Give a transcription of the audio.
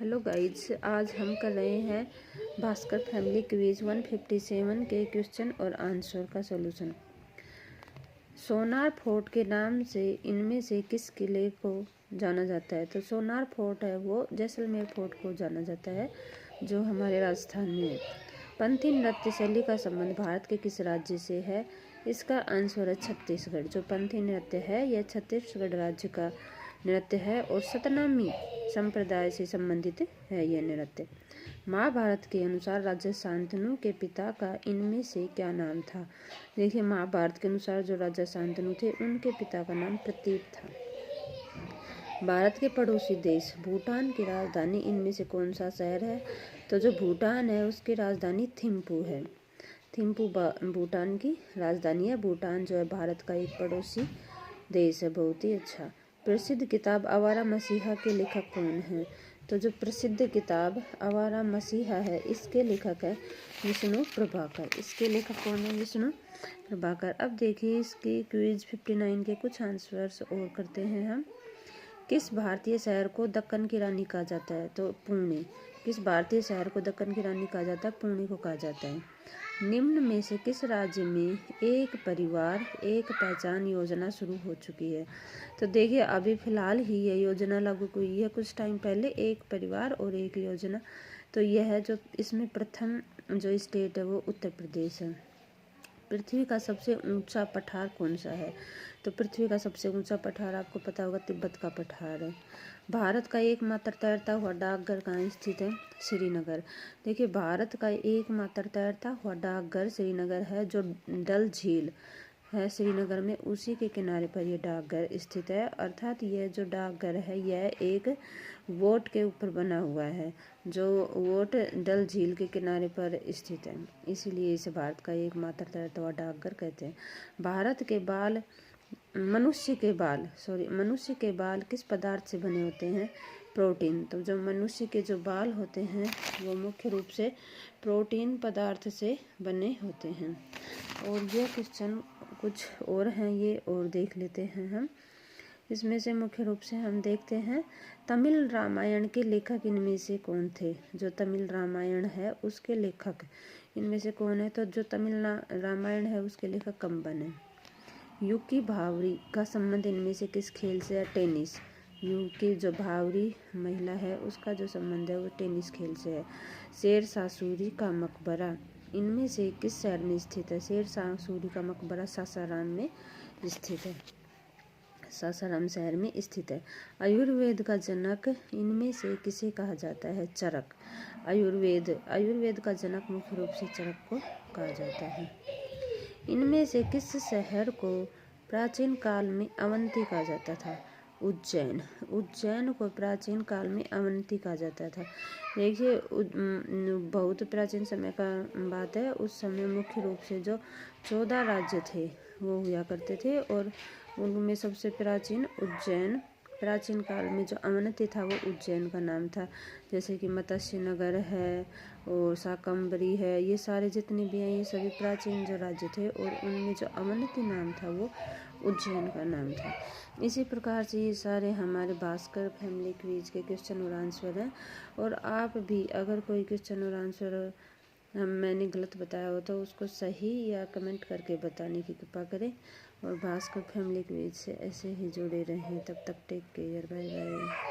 Hello guys, आज हम कर रहे हैं भास्कर फैमिली क्विज 157 के क्वेश्चन और आंसर का सॉल्यूशन। सोनार फोर्ट के नाम से इनमें से किस किले को जाना जाता है? तो सोनार फोर्ट है वो जैसलमेर फोर्ट को जाना जाता है जो हमारे राजस्थान में है। पंथी नृत्य शैली का संबंध भारत के किस राज्य से है? इसका आंसर है छत्तीसगढ़। जो पंथी नृत्य है यह छत्तीसगढ़ राज्य का नृत्य है और सतनामी संप्रदाय से संबंधित है यह नृत्य। महाभारत के अनुसार राजा शांतनु के पिता का इनमें से क्या नाम था? देखिए, महाभारत के अनुसार जो राजा शांतनु थे उनके पिता का नाम प्रतीप था। भारत के पड़ोसी देश भूटान की राजधानी इनमें से कौन सा शहर है? तो जो भूटान है उसकी राजधानी थिम्पू है। थिम्पू भूटान की राजधानी है। भूटान जो है भारत का एक पड़ोसी देश है। बहुत ही अच्छा। प्रसिद्ध किताब आवारा मसीहा के लेखक कौन है? तो जो प्रसिद्ध किताब आवारा मसीहा है इसके लेखक है विष्णु प्रभाकर। इसके लेखक कौन है? विष्णु प्रभाकर। अब देखिए इसकी क्विज 59 के कुछ आंसर्स और करते हैं हम। किस भारतीय शहर को दक्कन की रानी कहा जाता है? तो पुणे। किस भारतीय शहर को दक्कन की रानी कहा जाता है? पुणे को कहा जाता है। निम्न में से किस राज्य में एक परिवार एक पहचान योजना शुरू हो चुकी है? तो देखिए, अभी फिलहाल ही यह योजना लागू हुई है कुछ टाइम पहले, एक परिवार और एक योजना। तो यह है जो इसमें प्रथम जो स्टेट है वो उत्तर प्रदेश है। पृथ्वी का सबसे ऊंचा पठार कौन सा है? तो पृथ्वी का सबसे ऊंचा पठार आपको पता होगा तिब्बत का पठार है। भारत का एकमात्र तैरता हुआ डाकघर कहाँ स्थित है? श्रीनगर। देखिए, भारत का एकमात्र तैरता हुआ डाकघर श्रीनगर है। जो डल झील है श्रीनगर में उसी के किनारे पर यह डाकघर स्थित है। अर्थात यह जो डाकघर है यह एक वोट के ऊपर बना हुआ है जो वोट डल झील के किनारे पर स्थित है, इसीलिए इसे भारत का एकमात्र तैरता हुआ डाकघर कहते हैं। भारत के बाल मनुष्य के बाल किस पदार्थ से बने होते हैं? प्रोटीन। तो जो मनुष्य के जो बाल होते हैं वो मुख्य रूप से प्रोटीन पदार्थ से बने होते हैं। और ये क्वेश्चन कुछ और हैं, ये और देख लेते हैं हम। इसमें से मुख्य रूप से हम देखते हैं तमिल रामायण के लेखक इनमें से कौन थे? जो तमिल रामायण है उसके लेखक इनमें से कौन है? तो जो तमिल रामायण है उसके लेखक कंबन है। युकी भावरी का संबंध इनमें से किस खेल से है? टेनिस। युकी जो भावरी महिला है उसका जो संबंध है वो टेनिस खेल से है। शेर शाह सूरी का मकबरा इनमें से किस शहर में स्थित है? शेर शाह सूरी का मकबरा सासाराम में स्थित है। सासाराम शहर में स्थित है। आयुर्वेद का जनक इनमें से किसे कहा जाता है? चरक। आयुर्वेद का जनक मुख्य रूप से चरक को कहा जाता है। इनमें से किस शहर को प्राचीन काल में अवंती कहा जाता था? उज्जैन को प्राचीन काल में अवंती कहा जाता था। देखिए, बहुत प्राचीन समय का बात है। उस समय मुख्य रूप से जो 14 राज्य थे वो हुआ करते थे और उनमें सबसे प्राचीन उज्जैन, प्राचीन काल में जो अवंती था वो उज्जैन का नाम था। जैसे कि मत्स्य नगर है और शाकंभरी है, ये सारे जितने भी हैं ये सभी प्राचीन जो राज्य थे और उनमें जो अवंती नाम था वो उज्जैन का नाम था। इसी प्रकार से ये सारे हमारे भास्कर फैमिली क्विज के क्वेश्चन और आंसर हैं। और आप भी अगर कोई क्वेश्चन और आंसर मैंने गलत बताया हो तो उसको सही या कमेंट करके बताने की कृपा करें। और भास्कर फैमिली क्विज से ऐसे ही जुड़े रहें। तब तक टेक केयर, बाय बाय।